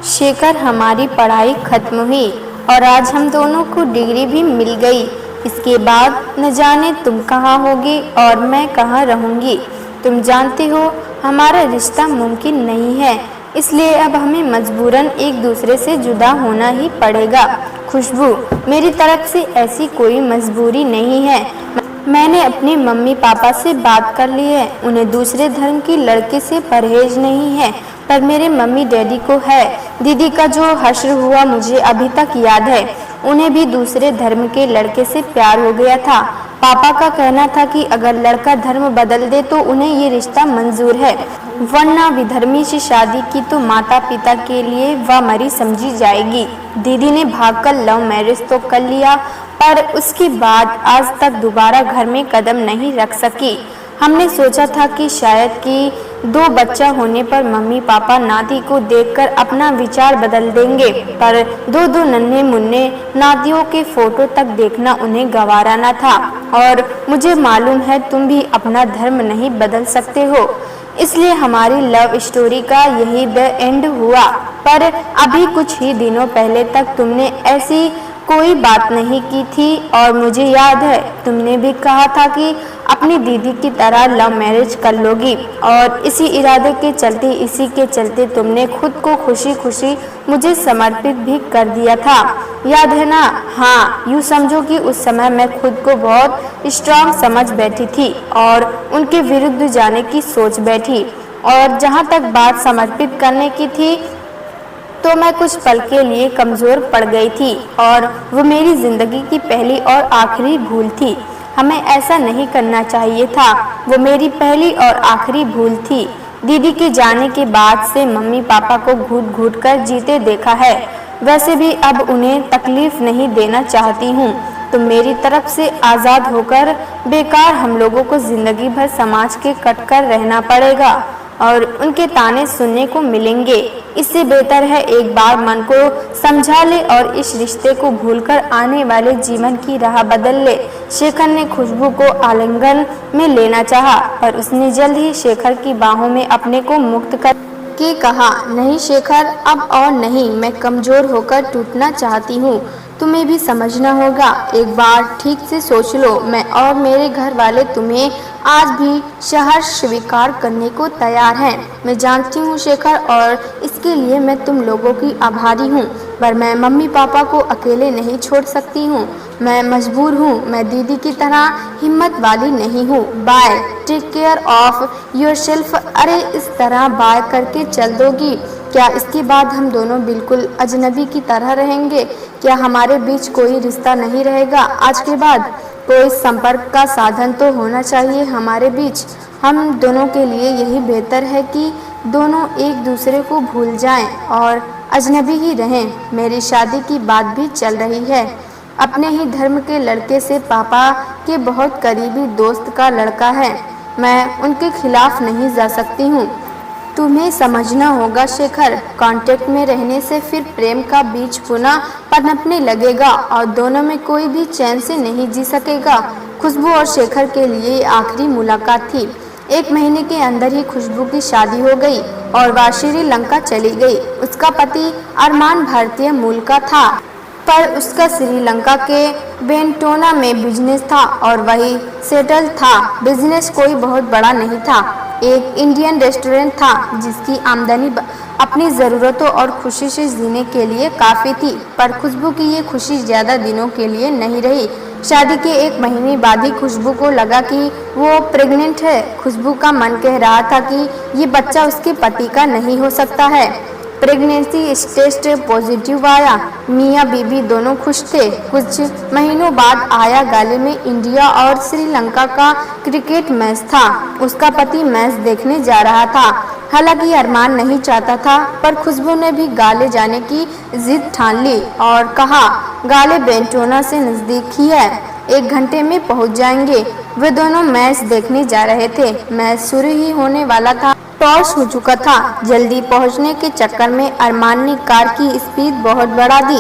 शेखर, हमारी पढ़ाई खत्म हुई और आज हम दोनों को डिग्री भी मिल गई। इसके बाद न जाने तुम कहाँ होगी और मैं कहाँ रहूँगी। तुम जानते हो हमारा रिश्ता मुमकिन नहीं है, इसलिए अब हमें मजबूरन एक दूसरे से जुदा होना ही पड़ेगा। खुशबू, मेरी तरफ से ऐसी कोई मजबूरी नहीं है। मैंने अपने मम्मी पापा से बात कर ली है। उन्हें दूसरे धर्म की लड़के से परहेज नहीं है, पर मेरे मम्मी डैडी को है। दीदी का जो हश्र हुआ मुझे अभी तक याद है। उन्हें भी दूसरे धर्म के लड़के से प्यार हो गया था। पापा का कहना था कि अगर लड़का धर्म बदल दे तो उन्हें ये रिश्ता मंजूर है, वरना विधर्मी से शादी की तो माता पिता के लिए वह मरी समझी जाएगी। दीदी ने भागकर लव मैरिज तो कर लिया, पर उसके बाद आज तक दोबारा घर में कदम नहीं रख सकी। हमने सोचा था कि शायद कि 2 बच्चा होने पर मम्मी पापा नाती को देखकर अपना विचार बदल देंगे, पर 2 नन्हे मुन्ने नातियों के फोटो तक देखना उन्हें गवारा न था। और मुझे मालूम है तुम भी अपना धर्म नहीं बदल सकते हो, इसलिए हमारी लव स्टोरी का यही द एंड हुआ। पर अभी कुछ ही दिनों पहले तक तुमने ऐसी कोई बात नहीं की थी और मुझे याद है तुमने भी कहा था कि अपनी दीदी की तरह लव मैरिज कर लोगी, और इसी इरादे के चलते तुमने खुद को खुशी खुशी मुझे समर्पित भी कर दिया था, याद है ना? हाँ, यूँ समझो कि उस समय मैं खुद को बहुत स्ट्रांग समझ बैठी थी और उनके विरुद्ध जाने की सोच बैठी। और जहाँ तक बात समर्पित करने की थी तो मैं कुछ पल के लिए कमज़ोर पड़ गई थी, और वो मेरी ज़िंदगी की पहली और आखिरी भूल थी। हमें ऐसा नहीं करना चाहिए था, वो मेरी पहली और आखिरी भूल थी। दीदी के जाने के बाद से मम्मी पापा को घूट घूट कर जीते देखा है, वैसे भी अब उन्हें तकलीफ़ नहीं देना चाहती हूँ। तो मेरी तरफ से आज़ाद होकर बेकार हम लोगों को ज़िंदगी भर समाज के कट कर रहना पड़ेगा और उनके ताने सुनने को मिलेंगे। इससे बेहतर है एक बार मन को समझा ले और इस रिश्ते को भूलकर आने वाले जीवन की राह बदल ले। शेखर ने खुशबू को आलिंगन में लेना चाहा, पर उसने जल्द ही शेखर की बाहों में अपने को मुक्त कर के कहा, नहीं शेखर, अब और नहीं, मैं कमज़ोर होकर टूटना चाहती हूँ। तुम्हें भी समझना होगा, एक बार ठीक से सोच लो। मैं और मेरे घर वाले तुम्हें आज भी सहर्ष स्वीकार करने को तैयार हैं। मैं जानती हूँ शेखर, और इसके लिए मैं तुम लोगों की आभारी हूँ, पर मैं मम्मी पापा को अकेले नहीं छोड़ सकती हूँ। मैं मजबूर हूँ, मैं दीदी की तरह हिम्मत वाली नहीं हूँ। Bye, take care of yourself. अरे इस तरह बाय करके चल दोगी क्या? इसके बाद हम दोनों बिल्कुल अजनबी की तरह रहेंगे क्या? हमारे बीच कोई रिश्ता नहीं रहेगा आज के बाद? कोई संपर्क का साधन तो होना चाहिए हमारे बीच। हम दोनों के लिए यही बेहतर है कि दोनों एक दूसरे को भूल जाएं और अजनबी ही रहें। मेरी शादी की बात भी चल रही है, अपने ही धर्म के लड़के से। पापा के बहुत करीबी दोस्त का लड़का है, मैं उनके खिलाफ नहीं जा सकती हूँ। तुम्हें समझना होगा शेखर, कांटेक्ट में रहने से फिर प्रेम का बीज पुनः पनपने लगेगा और दोनों में कोई भी चैन से नहीं जी सकेगा। खुशबू और शेखर के लिए आखिरी मुलाकात थी। 1 महीने के अंदर ही खुशबू की शादी हो गई और वह श्रीलंका चली गई। उसका पति अरमान भारतीय मूल का था, पर उसका श्रीलंका के बेंटोना में बिजनेस था और वही सेटल था। बिजनेस कोई बहुत बड़ा नहीं था, एक इंडियन रेस्टोरेंट था जिसकी आमदनी अपनी ज़रूरतों और खुशी से जीने के लिए काफ़ी थी। पर खुशबू की ये खुशी ज़्यादा दिनों के लिए नहीं रही। शादी के 1 महीने बाद ही खुशबू को लगा कि वो प्रेग्नेंट है। खुशबू का मन कह रहा था कि ये बच्चा उसके पति का नहीं हो सकता है। प्रेगनेंसी टेस्ट पॉजिटिव आया। मियाँ बीबी दोनों खुश थे। कुछ महीनों बाद आया गाले में इंडिया और श्रीलंका का क्रिकेट मैच था। उसका पति मैच देखने जा रहा था। हालांकि अरमान नहीं चाहता था, पर खुशबू ने भी गाले जाने की जिद ठान ली और कहा, गाले बेंटोना से नज़दीक ही है, 1 घंटे में पहुंच जाएंगे। वे दोनों मैच देखने जा रहे थे। मैच शुरू ही होने वाला था, टॉस हो चुका था। जल्दी पहुंचने के चक्कर में अरमान ने कार की स्पीड बहुत बढ़ा दी।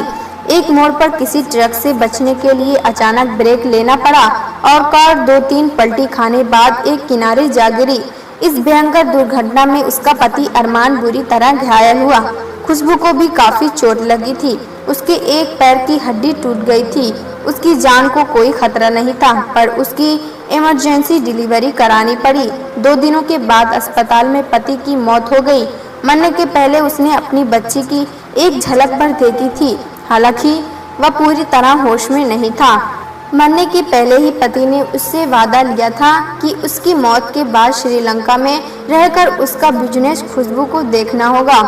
एक मोड़ पर किसी ट्रक से बचने के लिए अचानक ब्रेक लेना पड़ा और कार 2-3 पलटी खाने बाद एक किनारे जा गिरी। इस भयंकर दुर्घटना में उसका पति अरमान बुरी तरह घायल हुआ। खुशबू को भी काफी चोट लगी थी। उसके एक पैर की हड्डी टूट गई थी। उसकी जान को कोई खतरा नहीं था, पर उसकी इमरजेंसी डिलीवरी करानी पड़ी। 2 दिनों के बाद अस्पताल में पति की मौत हो गई। मरने के पहले उसने अपनी बच्ची की एक झलक भर देखी थी। हालांकि वह पूरी तरह होश में नहीं था। मरने के पहले ही पति ने उससे वादा लिया था कि उसकी मौत के बाद श्रीलंका में रहकर उसका बिजनेस खुशबू को देखना होगा।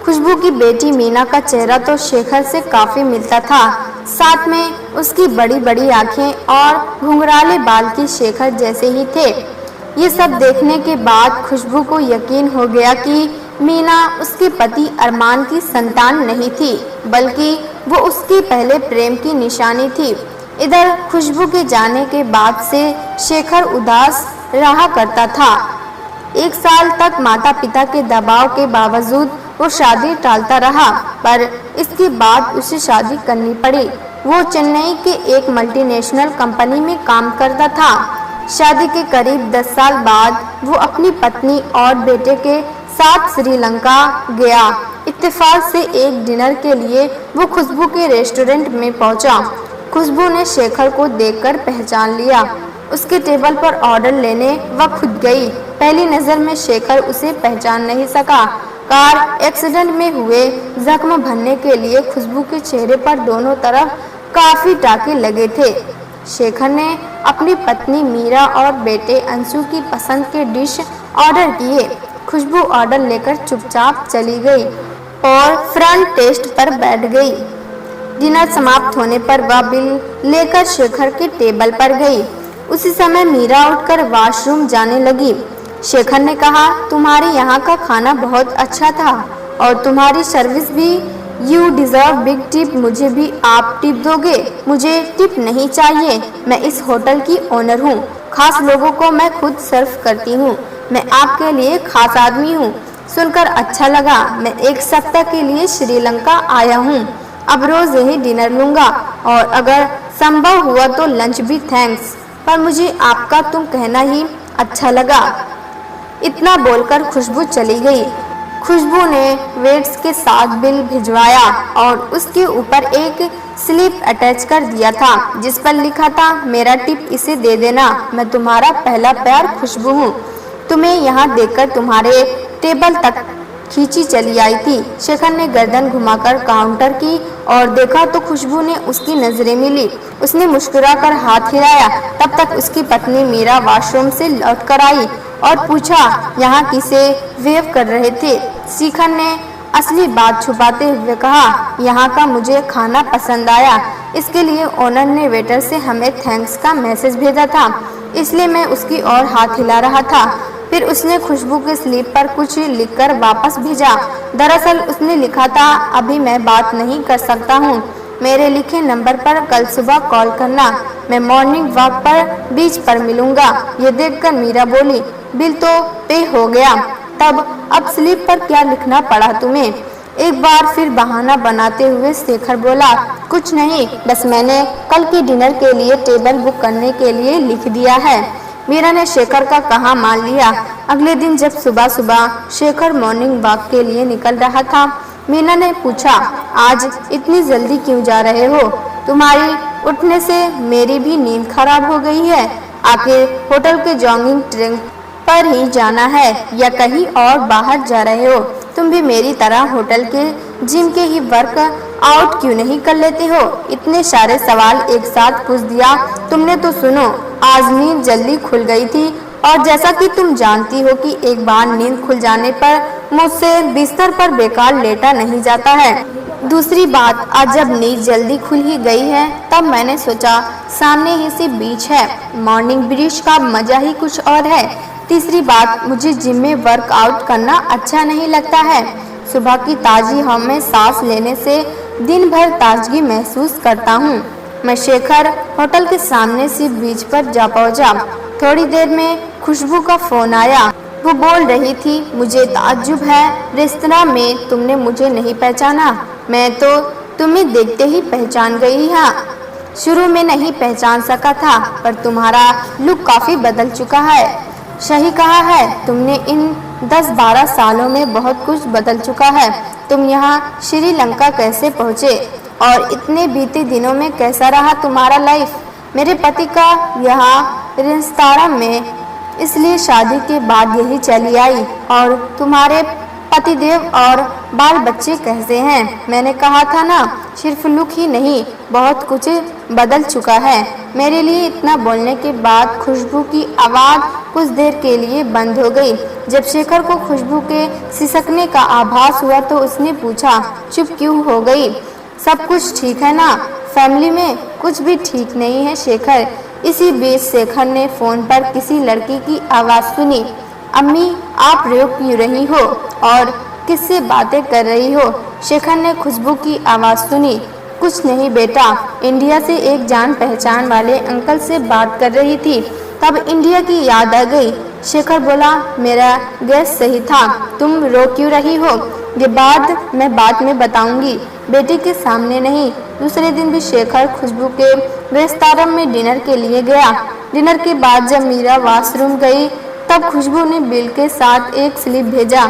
खुशबू की बेटी मीना का चेहरा तो शेखर से काफी मिलता था। साथ में उसकी बड़ी बड़ी आंखें और घुंघराले बाल की शेखर जैसे ही थे। ये सब देखने के बाद खुशबू को यकीन हो गया कि मीना उसके पति अरमान की संतान नहीं थी, बल्कि वो उसके पहले प्रेम की निशानी थी। इधर खुशबू के जाने के बाद से शेखर उदास रहा करता था। 1 साल तक माता पिता के दबाव के बावजूद वो शादी टालता रहा, पर इसके बाद उसे शादी करनी पड़ी। वो चेन्नई के एक मल्टीनेशनल कंपनी में काम करता था। शादी के करीब 10 साल बाद वो अपनी पत्नी और बेटे के साथ श्रीलंका गया। इत्तेफाक से एक डिनर के लिए वो खुशबू के रेस्टोरेंट में पहुंचा। खुशबू ने शेखर को देखकर पहचान लिया। उसके टेबल पर ऑर्डर लेने वह खुद गई। पहली नजर में शेखर उसे पहचान नहीं सका। कार एक्सीडेंट में हुए जख्म भरने के लिए खुशबू के चेहरे पर दोनों तरफ काफी टाके लगे थे। शेखर ने अपनी पत्नी मीरा और बेटे अंशु की पसंद के डिश ऑर्डर किए। खुशबू ऑर्डर लेकर चुपचाप चली गई और फ्रंट टेस्ट पर बैठ गई। डिनर समाप्त होने पर वह बिल लेकर शेखर के टेबल पर गई। उसी समय मीरा उठकर वॉशरूम जाने लगी। शेखर ने कहा, तुम्हारे यहाँ का खाना बहुत अच्छा था और तुम्हारी सर्विस भी। You deserve big tip. मुझे भी आप टिप दोगे? मुझे टिप नहीं चाहिए। मैं इस होटल की ओनर हूँ। खास लोगों को मैं खुद सर्व करती हूँ। मैं आपके लिए खास आदमी हूँ। सुनकर अच्छा लगा। मैं 1 सप्ताह के लिए श्रीलंका आया हूँ। अब रोज यही डिनर लूंगा और अगर संभव हुआ तो लंच भी। थैंक्स, पर मुझे आपका तुम कहना ही अच्छा लगा। इतना बोलकर खुशबू चली गई। खुशबू ने वेट्स के साथ बिल भिजवाया और उसके ऊपर एक स्लिप अटैच कर दिया था, जिस पर लिखा था, मेरा टिप इसे दे देना। मैं तुम्हारा पहला प्यार खुशबू हूँ। तुम्हें यहाँ देखकर तुम्हारे टेबल तक खींची चली आई थी। शेखर ने गर्दन घुमाकर काउंटर की और देखा तो खुशबू ने उसकी नजरें मिली। उसने मुस्कुराकर हाथ हिलाया। तब तक उसकी पत्नी मीरा वॉशरूम से लौटकर आई और पूछा, यहाँ किसे वेव कर रहे थे? शेखर ने असली बात छुपाते हुए कहा, यहाँ का मुझे खाना पसंद आया। इसके लिए ओनर ने वेटर से हमें थैंक्स का मैसेज भेजा था, इसलिए मैं उसकी ओर हाथ हिला रहा था। फिर उसने खुशबू के स्लिप पर कुछ लिखकर वापस भेजा। दरअसल उसने लिखा था, अभी मैं बात नहीं कर सकता हूँ। मेरे लिखे नंबर पर कल सुबह कॉल करना। मैं मॉर्निंग वॉक पर बीच पर मिलूंगा। ये देखकर मीरा बोली, बिल तो पे हो गया। तब अब स्लिप पर क्या लिखना पड़ा तुम्हें? एक बार फिर बहाना बनाते हुए शेखर बोला, कुछ नहीं, बस मैंने कल के डिनर के लिए टेबल बुक करने के लिए लिख दिया है। मीरा ने शेखर का कहा मान लिया। अगले दिन जब सुबह सुबह शेखर मॉर्निंग वॉक के लिए निकल रहा था, मीरा ने पूछा, आज इतनी जल्दी क्यों जा रहे हो? तुम्हारी उठने से मेरी भी नींद खराब हो गई है। आखिर होटल के जॉगिंग ट्रैक पर ही जाना है या कहीं और बाहर जा रहे हो? तुम भी मेरी तरह होटल के जिम के ही वर्क आउट क्यों नहीं कर लेते हो? इतने सारे सवाल एक साथ पूछ दिया तुमने तो सुनो, आज नींद जल्दी खुल गई थी और जैसा कि तुम जानती हो कि एक बार नींद खुल जाने पर मुझसे बिस्तर पर बेकार लेटा नहीं जाता है। दूसरी बात, आज जब नींद जल्दी खुल ही गई है तब मैंने सोचा सामने ही से बीच है, मॉर्निंग ब्रिज का मजा ही कुछ और है। तीसरी बात, मुझे जिम में वर्कआउट करना अच्छा नहीं लगता है। सुबह की ताजी हवा में सांस लेने से दिन भर ताजगी महसूस करता हूँ। मैं शेखर होटल के सामने से बीच पर जा पहुँचा। थोड़ी देर में खुशबू का फोन आया। वो बोल रही थी, मुझे ताज्जुब है, रेस्तरां में तुमने मुझे नहीं पहचाना। मैं तो तुम्हें देखते ही पहचान गई। हाँ, शुरू में नहीं पहचान सका था, पर तुम्हारा लुक काफी बदल चुका है। सही कहा है तुमने, इन 10-12 सालों में बहुत कुछ बदल चुका है। तुम यहाँ श्रीलंका कैसे पहुँचे और इतने बीते दिनों में कैसा रहा तुम्हारा लाइफ? मेरे पति का यहाँ रिश्तेदार में, इसलिए शादी के बाद यही चली आई। और तुम्हारे पतिदेव और बाल बच्चे कैसे हैं? मैंने कहा था ना, सिर्फ लुक ही नहीं, बहुत कुछ बदल चुका है। मेरे लिए इतना बोलने के बाद खुशबू की आवाज़ कुछ देर के लिए बंद हो गई। जब शेखर को खुशबू के सिसकने का आभास हुआ तो उसने पूछा, चुप क्यों हो गई? सब कुछ ठीक है ना? फैमिली में कुछ भी ठीक नहीं है शेखर। इसी बीच शेखर ने फ़ोन पर किसी लड़की की आवाज़ सुनी। अम्मी, आप रो क्यों रही हो और किससे बातें कर रही हो? शेखर ने खुशबू की आवाज़ सुनी। कुछ नहीं बेटा, इंडिया से एक जान पहचान वाले अंकल से बात कर रही थी, तब इंडिया की याद आ गई। शेखर बोला, मेरा गैस सही था, तुम रो क्यों रही हो? ये बात मैं बाद में बताऊंगी, बेटी के सामने नहीं। दूसरे दिन भी शेखर खुशबू के रेस्टोरेंट में डिनर के लिए गया। डिनर के बाद जब मीरा वॉशरूम गई तब खुशबू ने बिल के साथ एक स्लिप भेजा।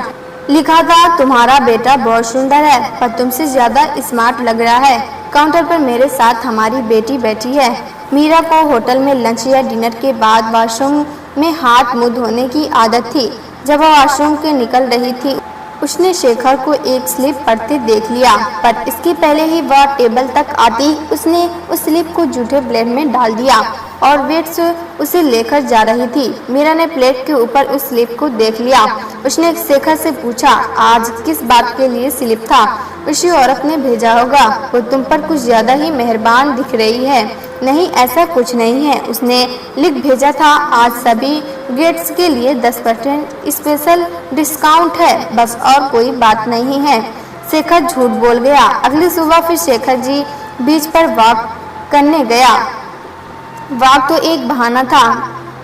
लिखा था, तुम्हारा बेटा बहुत सुंदर है पर तुमसे ज़्यादा स्मार्ट लग रहा है। काउंटर पर मेरे साथ हमारी बेटी बैठी है। मीरा को होटल में लंच या डिनर के बाद वॉशरूम में हाथ मुंह धोने की आदत थी। जब वह वॉशरूम के निकल रही थी उसने शेखर को एक स्लिप पढ़ते देख लिया, पर इसके पहले ही वह टेबल तक आती उसने उस स्लिप को जूठे प्लेट में डाल दिया और वेट्स उसे लेकर जा रही थी। मीरा ने प्लेट के ऊपर उस स्लिप को देख लिया। उसने शेखर से पूछा, आज किस बात के लिए स्लिप था? उसी औरत ने भेजा होगा, वो तुम पर कुछ ज़्यादा ही मेहरबान दिख रही है। नहीं, ऐसा कुछ नहीं है, उसने लिख भेजा था, आज सभी गेट्स के लिए 10% स्पेशल डिस्काउंट है, बस और कोई बात नहीं है। शेखर झूठ बोल गया। अगली सुबह फिर शेखर जी बीच पर वॉक करने गया। वॉक तो एक बहाना था,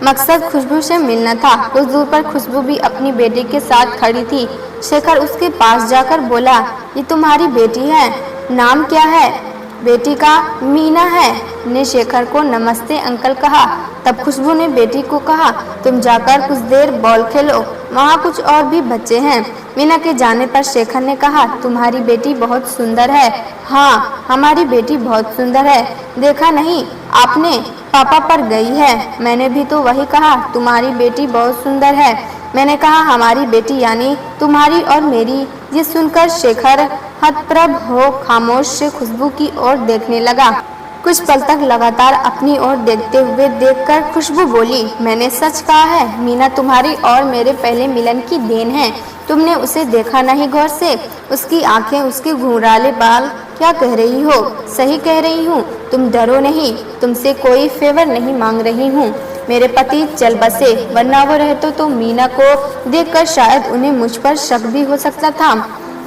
मकसद खुशबू से मिलना था। कुछ दूर पर खुशबू भी अपनी बेटी के साथ खड़ी थी। शेखर उसके पास जाकर बोला, ये तुम्हारी बेटी है, नाम क्या है? बेटी का मीना है, ने शेखर को नमस्ते अंकल कहा। तब खुशबू ने बेटी को कहा, तुम जाकर कुछ देर बॉल खेलो, वहाँ कुछ और भी बच्चे हैं। मीना के जाने पर शेखर ने कहा, तुम्हारी बेटी बहुत सुंदर है। हाँ, हमारी बेटी बहुत सुंदर है, देखा नहीं आपने, पापा पर गई है। मैंने भी तो वही कहा, तुम्हारी बेटी बहुत सुंदर है। मैंने कहा हमारी बेटी यानी तुम्हारी और मेरी। ये सुनकर शेखर हतप्रभ हो खामोश से खुशबू की ओर देखने लगा। कुछ पल तक लगातार अपनी ओर देखते हुए देखकर खुशबू बोली, मैंने सच कहा है, मीना तुम्हारी और मेरे पहले मिलन की देन है। तुमने उसे देखा नहीं गौर से? उसकी आंखें, उसके घुंघराले बाल। क्या कह रही हो? सही कह रही हूँ, तुम डरो नहीं, तुमसे कोई फेवर नहीं मांग रही हूँ। मेरे पति चल बसे, वरना वो रहते तो मीना को देखकर शायद उन्हें मुझ पर शक भी हो सकता था।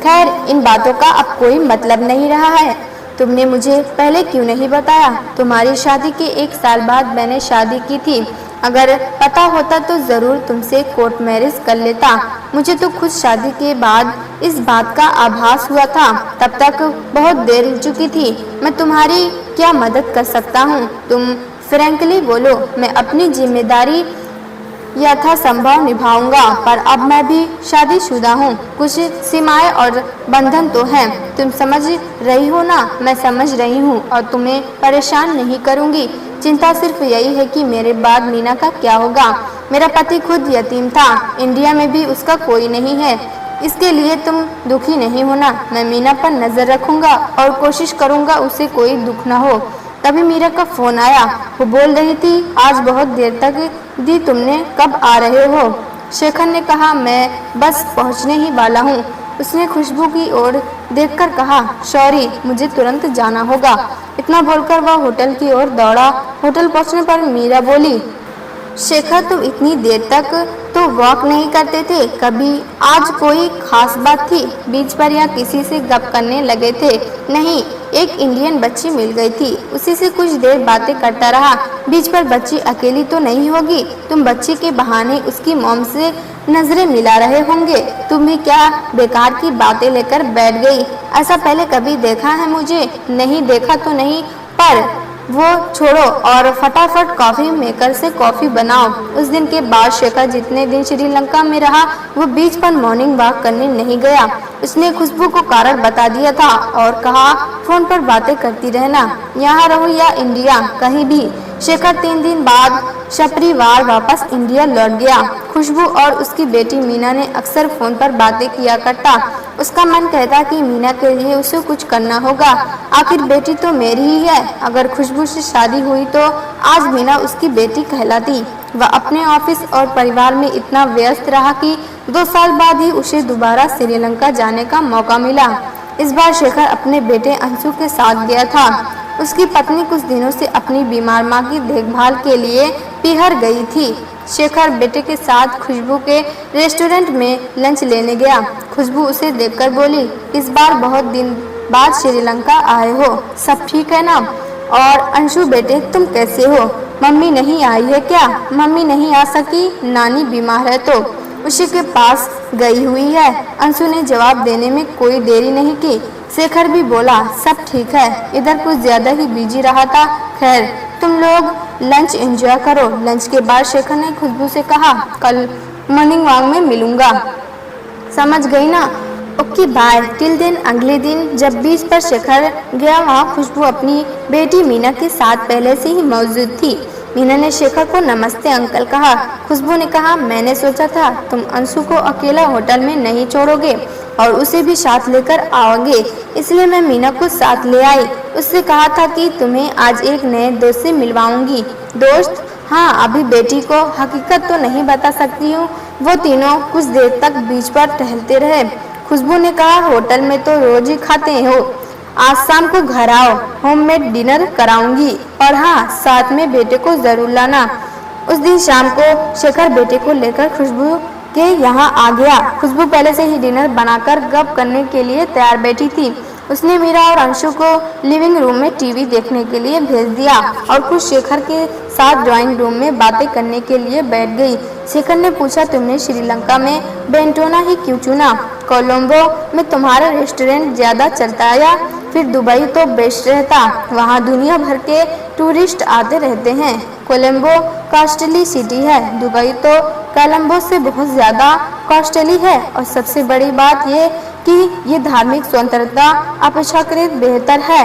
खैर, इन बातों का अब कोई मतलब नहीं रहा है। तुमने मुझे पहले क्यों नहीं बताया? तुम्हारी शादी के 1 साल बाद मैंने शादी की थी। अगर पता होता तो ज़रूर तुमसे कोर्ट मैरिज कर लेता। मुझे तो खुद शादी के बाद इस बात का आभास हुआ था। तब तक बहुत देर हो चुकी थी। मैं तुम्हारी क्या मदद कर सकता हूँ? तुम फ्रैंकली बोलो, मैं अपनी जिम्मेदारी यथासंभव निभाऊंगा, पर अब मैं भी शादीशुदा हूँ। कुछ सीमाएं और बंधन तो हैं। तुम समझ रही हो ना? मैं समझ रही हूँ और तुम्हें परेशान नहीं करूँगी। चिंता सिर्फ यही है कि मेरे बाद मीना का क्या होगा। मेरा पति खुद यतीम था, इंडिया में भी उसका कोई नहीं है। इसके लिए तुम दुखी नहीं होना। मैं मीना पर नज़र रखूँगा और कोशिश करूँगा उसे कोई दुख न हो। तभी मीरा का फ़ोन आया। वो बोल रही थी, आज बहुत देर तक दी, तुमने कब आ रहे हो? शेखर ने कहा, मैं बस पहुंचने ही वाला हूं। उसने खुशबू की ओर देखकर कहा, सॉरी, मुझे तुरंत जाना होगा। इतना बोलकर वह होटल की ओर दौड़ा। होटल पहुंचने पर मीरा बोली, शेखर तुम इतनी देर तक तो वॉक नहीं करते थे कभी? आज कोई खास बात थी? बीच पर या किसी से गप करने लगे थे? नहीं, एक इंडियन बच्ची मिल गई थी, उसी से कुछ देर बातें करता रहा। बीच पर बच्ची अकेली तो नहीं होगी? तुम बच्ची के बहाने उसकी मॉम से नजरें मिला रहे होंगे। तुम भी क्या बेकार की बातें लेकर बैठ गई? ऐसा पहले कभी देखा है मुझे? नहीं देखा तो नहीं, पर वो छोड़ो और फटाफट कॉफ़ी मेकर से कॉफ़ी बनाओ। उस दिन के बाद शेखर जितने दिन श्रीलंका में रहा वो बीच पर मॉर्निंग वॉक करने नहीं गया। उसने खुशबू को कारण बता दिया था और कहा फोन पर बातें करती रहना, यहाँ रहो या इंडिया, कहीं भी। शेखर 3 दिन बाद सपरिवार वापस इंडिया लौट गया। खुशबू और उसकी बेटी मीना ने अक्सर फोन पर बातें किया करता। उसका मन कहता कि मीना के लिए उसे कुछ करना होगा, आखिर बेटी तो मेरी ही है। अगर खुशबू से शादी हुई तो आज मीना उसकी बेटी कहलाती। वह अपने ऑफिस और परिवार में इतना व्यस्त रहा कि 2 साल बाद ही उसे दोबारा श्रीलंका जाने का मौका मिला। इस बार शेखर अपने बेटे अंशु के साथ गया था। उसकी पत्नी कुछ दिनों से अपनी बीमार मां की देखभाल के लिए पिहर गई थी। शेखर बेटे के साथ खुशबू के रेस्टोरेंट में लंच लेने गया। खुशबू उसे देखकर बोली, इस बार बहुत दिन बाद श्रीलंका आए हो, सब ठीक है ना? और अंशु बेटे तुम कैसे हो? मम्मी नहीं आई है क्या? मम्मी नहीं आ सकी, नानी बीमार है तो उसी के पास गई हुई है। अंशु ने जवाब देने में कोई देरी नहीं की। शेखर भी बोला, सब ठीक है, इधर कुछ ज्यादा ही बिजी रहा था। खैर तुम लोग लंच एंजॉय करो। लंच के बाद शेखर ने खुशबू से कहा, कल मॉर्निंग वॉक में मिलूंगा, समझ गई ना? Okay bye, till then. अगले दिन जब बीच पर शेखर गया वहाँ खुशबू अपनी बेटी मीना के साथ पहले से ही मौजूद थी। मीना ने शेखर को नमस्ते अंकल कहा। खुशबू ने कहा, मैंने सोचा था तुम अंशु को अकेला होटल में नहीं छोड़ोगे और उसे भी साथ लेकर आओगे, इसलिए मैं मीना को साथ ले आई। उससे कहा था कि तुम्हें आज एक नए दोस्त से मिलवाऊंगी। दोस्त? हाँ, अभी बेटी को हकीकत तो नहीं बता सकती हूँ। वो तीनों कुछ देर तक बीच पर टहलते रहे। खुशबू ने कहा, होटल में तो रोज ही खाते हो, आज शाम को घर आओ, होममेड डिनर कराऊंगी, और हाँ साथ में बेटे को जरूर लाना। उस दिन शाम को शेखर बेटे को लेकर खुशबू के यहाँ आ गया। खुशबू पहले से ही डिनर बनाकर गप करने के लिए तैयार बैठी थी। उसने मीरा और अंशु को लिविंग रूम में टीवी देखने के लिए भेज दिया और खुद शेखर के साथ ड्राइंग रूम में बातें करने के लिए बैठ गई। शेखर ने पूछा, तुमने श्रीलंका में बेंटोना ही क्यों चुना? कोलंबो में तुम्हारा रेस्टोरेंट ज्यादा चलता है या फिर दुबई तो बेस्ट रहता? वहाँ दुनिया भर के टूरिस्ट आते रहते हैं। कोलंबो कॉस्टली सिटी है, दुबई तो कोलंबो से बहुत ज्यादा कॉस्टली है, और सबसे बड़ी बात ये कि ये धार्मिक स्वतंत्रता अपेक्षाकृत बेहतर है।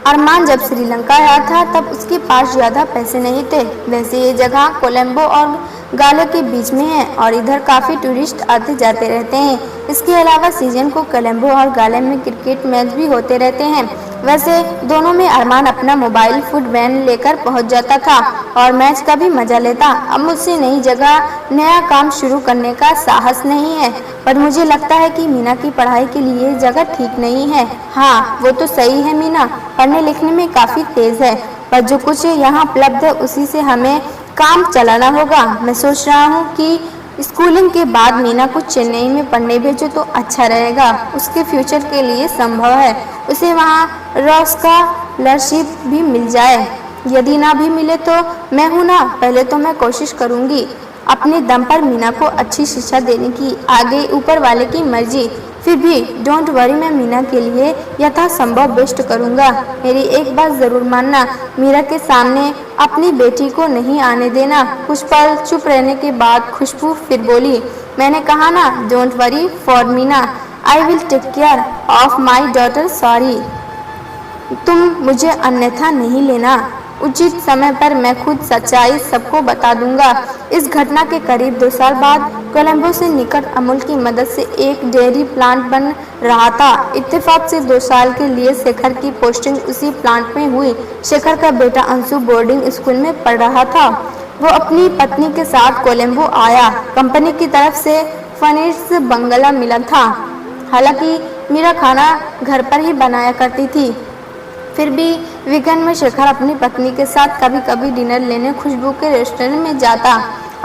अरमान जब श्रीलंका आया था तब उसके पास ज्यादा पैसे नहीं थे। वैसे ये जगह कोलंबो और गाले के बीच में है और इधर काफी टूरिस्ट आते जाते रहते हैं। इसके अलावा सीजन को कोलंबो और गाले में क्रिकेट मैच भी होते रहते हैं। वैसे दोनों में अरमान अपना मोबाइल फूड वैन लेकर पहुंच जाता था और मैच का भी मजा लेता। अब मुझसे नई जगह नया काम शुरू करने का साहस नहीं है, पर मुझे लगता है कि मीना की पढ़ाई के लिए जगह ठीक नहीं है। हाँ वो तो सही है, मीना पढ़ने लिखने में काफी तेज है, पर जो कुछ यहाँ उपलब्ध है उसी से हमें काम चलाना होगा। मैं सोच रहा हूँ कि स्कूलिंग के बाद मीना को चेन्नई में पढ़ने भेजो तो अच्छा रहेगा, उसके फ्यूचर के लिए संभव है। उसे वहाँ स्कॉलरशिप भी मिल जाए। यदि ना भी मिले तो मैं हूँ ना, पहले तो मैं कोशिश करूँगी अपने दम पर मीना को अच्छी शिक्षा देने की, आगे ऊपर वाले की मर्जी। फिर भी डोंट वरी, मैं मीना के लिए यथासंभव बेस्ट करूँगा। मेरी एक बात ज़रूर मानना, मीरा के सामने अपनी बेटी को नहीं आने देना। कुछ पल चुप रहने के बाद खुशबू फिर बोली, मैंने कहा ना don't worry for Meena, I will take care of my daughter. Sorry, तुम मुझे अन्यथा नहीं लेना। उचित समय पर मैं खुद सच्चाई सबको बता दूंगा। इस घटना के करीब 2 साल बाद कोलंबो से निकट अमूल की मदद से एक डेयरी प्लांट बन रहा था। इत्तेफाक से 2 साल के लिए शेखर की पोस्टिंग उसी प्लांट में हुई। शेखर का बेटा अंशु बोर्डिंग स्कूल में पढ़ रहा था। वो अपनी पत्नी के साथ कोलंबो आया। कंपनी की तरफ से फर्निश्ड बंगला मिला था। हालांकि मीरा खाना घर पर ही बनाया करती थी, फिर भी वीकेंड में शेखर अपनी पत्नी के साथ कभी कभी डिनर लेने खुशबू के रेस्टोरेंट में जाता।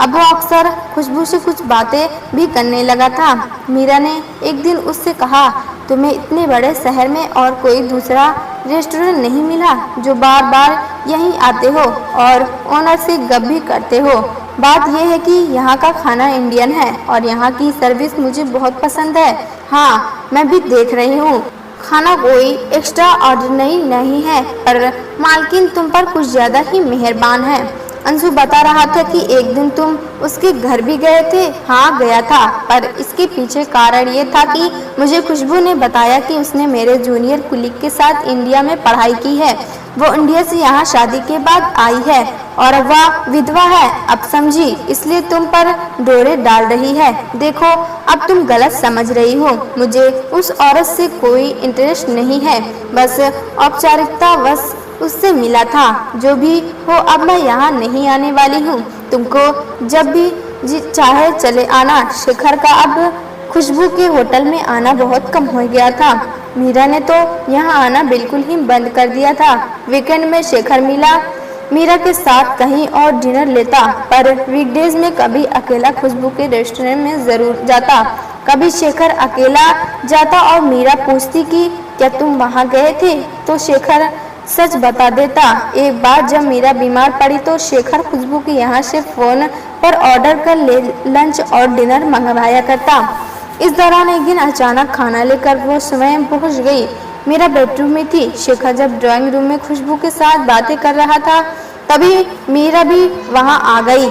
अब वो अक्सर खुशबू से कुछ बातें भी करने लगा था। मीरा ने एक दिन उससे कहा, तुम्हें इतने बड़े शहर में और कोई दूसरा रेस्टोरेंट नहीं मिला जो बार बार यहीं आते हो और ओनर से गप भी करते हो। बात यह है कि यहाँ का खाना इंडियन है और यहाँ की सर्विस मुझे बहुत पसंद है। हाँ मैं भी देख रही हूँ, खाना कोई एक्स्ट्रा ऑर्डिनरी नहीं है, पर मालकिन तुम पर कुछ ज़्यादा ही मेहरबान है। अंशु बता रहा था कि एक दिन तुम उसके घर भी गए थे। हाँ गया था, पर इसके पीछे कारण ये था कि मुझे खुशबू ने बताया कि उसने मेरे जूनियर कुलीग के साथ इंडिया में पढ़ाई की है। वो इंडिया से यहाँ शादी के बाद आई है और वह विधवा है। अब समझी, इसलिए तुम पर डोरे डाल रही है। देखो, अब तुम गलत समझ रही हो। मुझे उस औरत से कोई इंटरेस्ट नहीं है, बस औपचारिकता बस उससे मिला था। जो भी हो, अब मैं यहाँ नहीं आने वाली हूँ। तुमको जब भी जी चाहे चले आना। शेखर का अब खुशबू के होटल में आना बहुत कम हो गया था। मीरा ने तो यहाँ आना बिल्कुल ही बंद कर दिया था। वीकेंड में शेखर मीरा के साथ कहीं और डिनर लेता, पर वीकडेज में कभी अकेला खुशबू के रेस्टोरेंट में जरूर जाता। कभी शेखर अकेला जाता और मीरा पूछती कि क्या तुम वहाँ गए थे, तो शेखर सच बता देता। एक बार जब मीरा बीमार पड़ी तो शेखर खुशबू के यहाँ से फोन पर ऑर्डर कर लंच और डिनर मंगवाया करता। इस दौरान एक दिन अचानक खाना लेकर वो स्वयं पहुँच गई। मीरा बेडरूम में थी। शेखर जब ड्राइंग रूम में खुशबू के साथ बातें कर रहा था, तभी मीरा भी वहाँ आ गई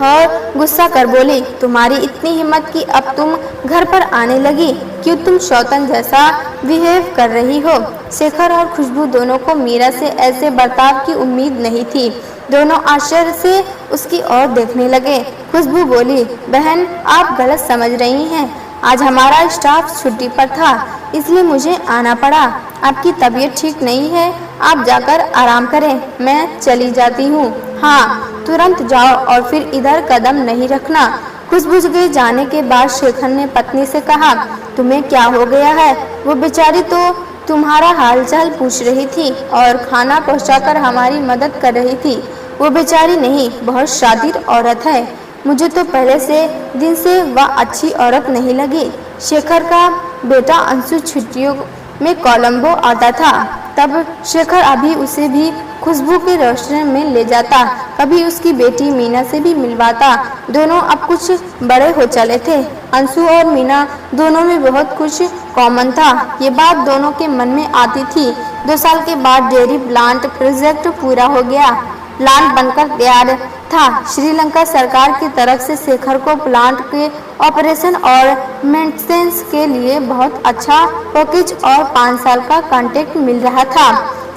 और गुस्सा कर बोली, तुम्हारी इतनी हिम्मत कि अब तुम घर पर आने लगी? क्यों तुम शौतन जैसा बिहेव कर रही हो? शेखर और खुशबू दोनों को मीरा से ऐसे बर्ताव की उम्मीद नहीं थी। दोनों आश्चर्य से उसकी ओर देखने लगे। खुशबू बोली, बहन आप गलत समझ रही हैं। आज हमारा स्टाफ छुट्टी पर था, इसलिए मुझे आना पड़ा। आपकी तबीयत ठीक नहीं है, आप जाकर आराम करें, मैं चली जाती हूँ। हाँ, तुरंत जाओ और फिर इधर कदम नहीं रखना। खुशबू के जाने के बाद शेखर ने पत्नी से कहा, तुम्हें क्या हो गया है? वो बेचारी तो तुम्हारा हालचाल पूछ रही थी और खाना पहुंचाकर हमारी मदद कर रही थी। वो बेचारी नहीं, बहुत शातिर औरत है। मुझे तो पहले से दिन से वह अच्छी औरत नहीं लगी। शेखर का बेटा अंशु छुट्टियों में कोलंबो आता था, तब शेखर अभी उसे भी खुशबू के रेस्टोरेंट में ले जाता। कभी उसकी बेटी मीना से भी मिलवाता। दोनों अब कुछ बड़े हो चले थे। अंशु और मीना दोनों में बहुत कुछ कॉमन था। ये बात दोनों के मन में आती थी। 2 साल के बाद डेयरी प्लांट प्रोजेक्ट पूरा हो गया। प्लांट बनकर तैयार था। श्रीलंका सरकार की तरफ से शेखर को प्लांट के ऑपरेशन और मेंटेनेंस के लिए बहुत अच्छा पैकेज और 5 साल का कॉन्ट्रैक्ट मिल रहा था।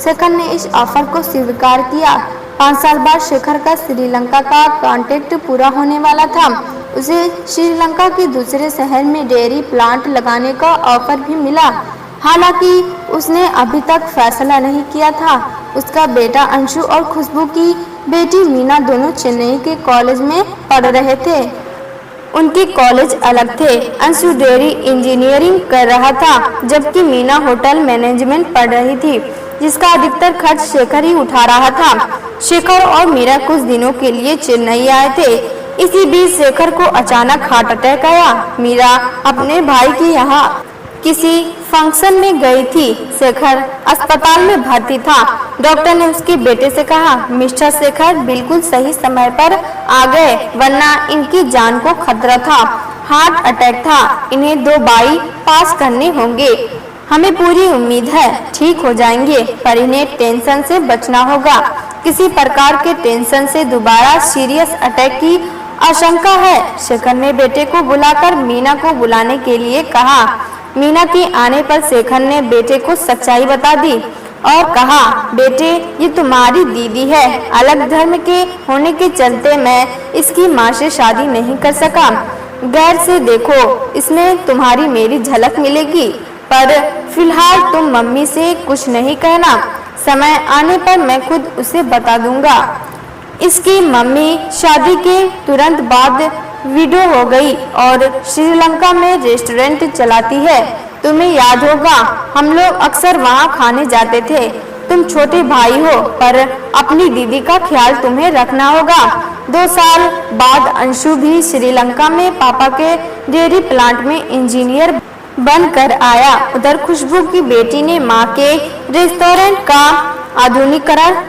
शेखर ने इस ऑफर को स्वीकार किया। 5 साल बाद शेखर का श्रीलंका का कॉन्ट्रैक्ट पूरा होने वाला था। उसे श्रीलंका के दूसरे शहर में डेयरी प्लांट लगाने का ऑफर भी मिला। हालांकि उसने अभी तक फैसला नहीं किया था। उसका बेटा अंशु और खुशबू की बेटी मीना दोनों चेन्नई के कॉलेज में पढ़ रहे थे। उनके कॉलेज अलग थे। अंशु डेयरी इंजीनियरिंग कर रहा था, जबकि मीना होटल मैनेजमेंट पढ़ रही थी, जिसका अधिकतर खर्च शेखर ही उठा रहा था। शेखर और मीरा कुछ दिनों के लिए चेन्नई आए थे। इसी बीच शेखर को अचानक हार्ट अटैक आया। मीरा अपने भाई के यहाँ किसी फंक्शन में गई थी। शेखर अस्पताल में भर्ती था। डॉक्टर ने उसके बेटे से कहा, मिस्टर शेखर बिल्कुल सही समय पर आ गए, वरना इनकी जान को खतरा था। हार्ट अटैक था। इन्हें 2 बाईपास करने होंगे। हमें पूरी उम्मीद है ठीक हो जाएंगे, पर इन्हें टेंशन से बचना होगा। किसी प्रकार के टेंशन से दोबारा सीरियस अटैक की आशंका है। शेखर ने बेटे को बुलाकर मीना को बुलाने के लिए कहा। मीना के आने पर शेखर ने बेटे को सच्चाई बता दी और कहा, बेटे ये तुम्हारी दीदी है। अलग धर्म के होने के चलते मैं इसकी माँ से शादी नहीं कर सका। गैर से देखो, इसमें तुम्हारी मेरी झलक मिलेगी, पर फिलहाल तुम मम्मी से कुछ नहीं कहना। समय आने पर मैं खुद उसे बता दूंगा। इसकी मम्मी शादी के तुरंत बाद विडो हो गई और श्रीलंका में रेस्टोरेंट चलाती है। तुम्हें याद होगा, हम लोग अक्सर वहाँ खाने जाते थे। तुम छोटे भाई हो, पर अपनी दीदी का ख्याल तुम्हें रखना होगा। 2 साल बाद अंशु भी श्रीलंका में पापा के डेयरी प्लांट में इंजीनियर बनकर आया। उधर खुशबू की बेटी ने माँ के रेस्टोरेंट का आधुनिकीकरण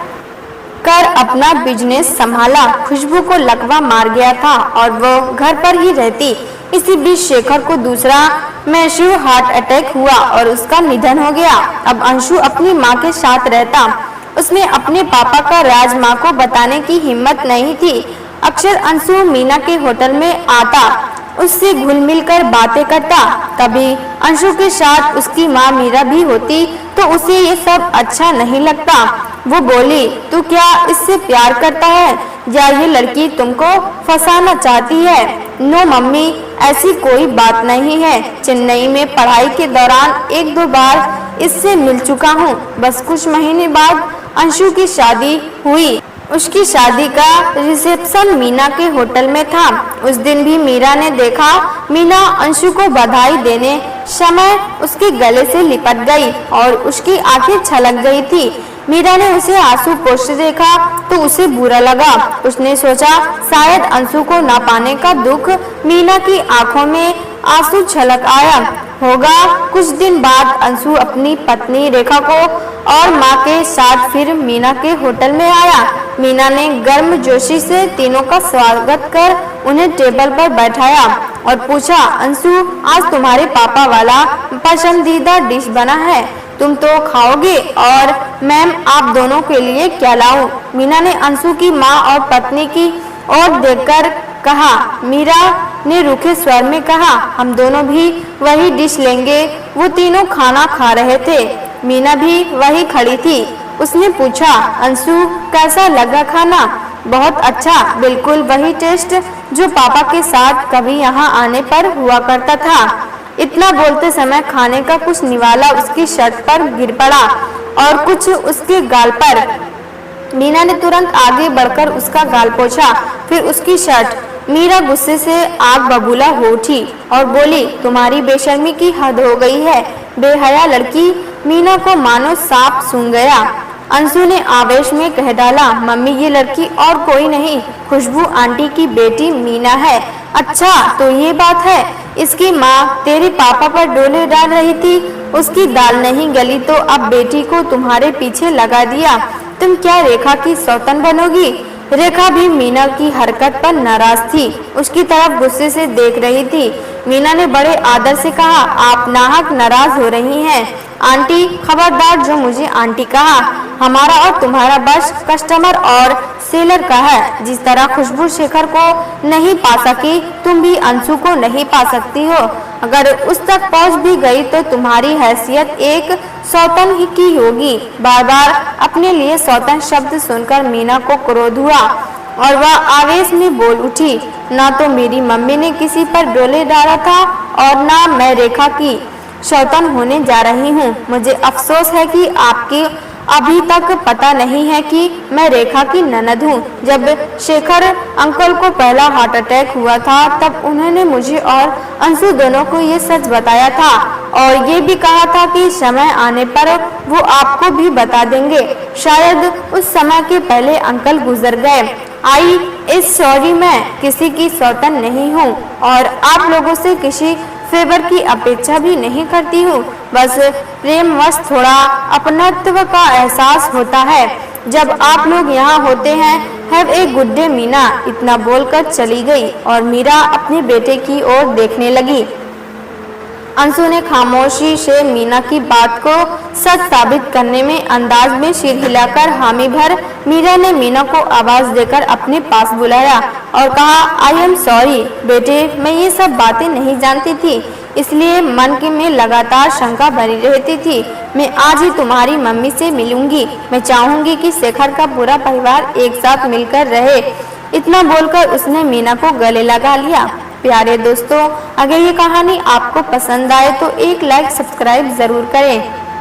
कर अपना बिजनेस संभाला। खुशबू को लकवा मार गया था और वो घर पर ही रहती। इसी बीच शेखर को दूसरा मैसिव हार्ट अटैक हुआ और उसका निधन हो गया। अब अंशु अपनी माँ के साथ रहता। उसमें अपने पापा का राज माँ को बताने की हिम्मत नहीं थी। अक्सर अंशु मीना के होटल में आता, उससे घुल मिल कर बातें करता। कभी अंशु के साथ उसकी माँ मीरा भी होती तो उसे ये सब अच्छा नहीं लगता। वो बोली, तू क्या इससे प्यार करता है या ये लड़की तुमको फंसाना चाहती है? नो मम्मी, ऐसी कोई बात नहीं है। चेन्नई में पढ़ाई के दौरान एक दो बार इससे मिल चुका हूँ। बस कुछ महीने बाद अंशु की शादी हुई। उसकी शादी का रिसेप्शन मीना के होटल में था। उस दिन भी मीरा ने देखा। मीना अंशु को बधाई देने समय उसके गले से लिपट गई और उसकी आंखें छलक गई थी। मीरा ने उसे आंसू पोंछते देखा तो उसे बुरा लगा। उसने सोचा शायद अंशु को ना पाने का दुख मीना की आंखों में आंसू छलक आया होगा। कुछ दिन बाद अंशु अपनी पत्नी रेखा को और माँ के साथ फिर मीना के होटल में आया। मीना ने गर्मजोशी से तीनों का स्वागत कर उन्हें टेबल पर बैठाया और पूछा, अंशु, आज तुम्हारे पापा वाला पसंदीदा डिश बना है, तुम तो खाओगे? और मैम, आप दोनों के लिए क्या लाऊं? मीना ने अंशु की माँ और पत्नी की ओर देखकर कहा। मीरा ने रूखे स्वर में कहा, हम दोनों भी वही डिश लेंगे। वो तीनों खाना खा रहे थे। मीना भी वही खड़ी थी। उसने पूछा, अंशु, कैसा लगा खाना? बहुत अच्छा, बिल्कुल वही टेस्ट जो पापा के साथ कभी यहाँ आने पर हुआ करता था। इतना बोलते समय खाने का कुछ निवाला उसकी शर्ट पर गिर पड़ा और कुछ उसके गाल पर। मीना ने तुरंत आगे बढ़कर उसका गाल पोंछा, फिर उसकी शर्ट। मीरा गुस्से से आग बबूला हो उठी और बोली, तुम्हारी बेशर्मी की हद हो गई है, बेहया लड़की। मीना को मानो सांप सूंघ गया। अंशु ने आवेश में कह डाला, मम्मी, ये लड़की और कोई नहीं, खुशबू आंटी की बेटी मीना है। अच्छा, तो ये बात है। इसकी माँ तेरे पापा पर डोले डाल रही थी, उसकी दाल नहीं गली तो अब बेटी को तुम्हारे पीछे लगा दिया। तुम क्या रेखा की सौतन बनोगी? रेखा भी मीना की हरकत पर नाराज थी, उसकी तरफ गुस्से से देख रही थी। मीना ने बड़े आदर से कहा, आप नाहक नाराज हो रही हैं। आंटी, खबरदार जो मुझे आंटी कहा। हमारा और तुम्हारा बस कस्टमर और सेलर का है। जिस तरह खुशबू शेखर को नहीं पा सकी, तुम भी अंशु को नहीं पा सकती हो। अगर उस तक पहुंच भी गई तो तुम्हारी हैसियत एक सौतन ही की होगी। बार बार अपने लिए सौतन शब्द सुनकर मीना को क्रोध हुआ और वह आवेश में बोल उठी, ना तो मेरी मम्मी ने किसी पर डोले डाला था और ना मैं रेखा की सौतन होने जा रही हूँ। मुझे अफसोस है कि आपके अभी तक पता नहीं है कि मैं रेखा की ननद हूँ। जब शेखर अंकल को पहला हार्ट अटैक हुआ था तब उन्होंने मुझे और अंशु दोनों को ये सच बताया था और ये भी कहा था कि समय आने पर वो आपको भी बता देंगे। शायद उस समय के पहले अंकल गुजर गए। आई इज सॉरी, मैं किसी की सौतन नहीं हूँ और आप लोगों से किसी फेवर की अपेक्षा भी नहीं करती हूँ। बस प्रेमवश थोड़ा अपनत्व का एहसास होता है जब आप लोग यहाँ होते हैं। Have a good day Meena. इतना बोलकर चली गई और मीरा अपने बेटे की ओर देखने लगी। अंशु ने खामोशी से मीना की बात को सच साबित करने में अंदाज में सिर हिलाकर हामी भर। मीरा ने मीना को आवाज देकर अपने पास बुलाया और कहा, आई एम सॉरी बेटे, मैं ये सब बातें नहीं जानती थी, इसलिए मन के में लगातार शंका बनी रहती थी। मैं आज ही तुम्हारी मम्मी से मिलूंगी। मैं चाहूंगी कि शेखर का पूरा परिवार एक साथ मिलकर रहे। इतना बोलकर उसने मीना को गले लगा लिया। प्यारे दोस्तों, अगर ये कहानी आपको पसंद आए तो एक लाइक सब्सक्राइब जरूर करें।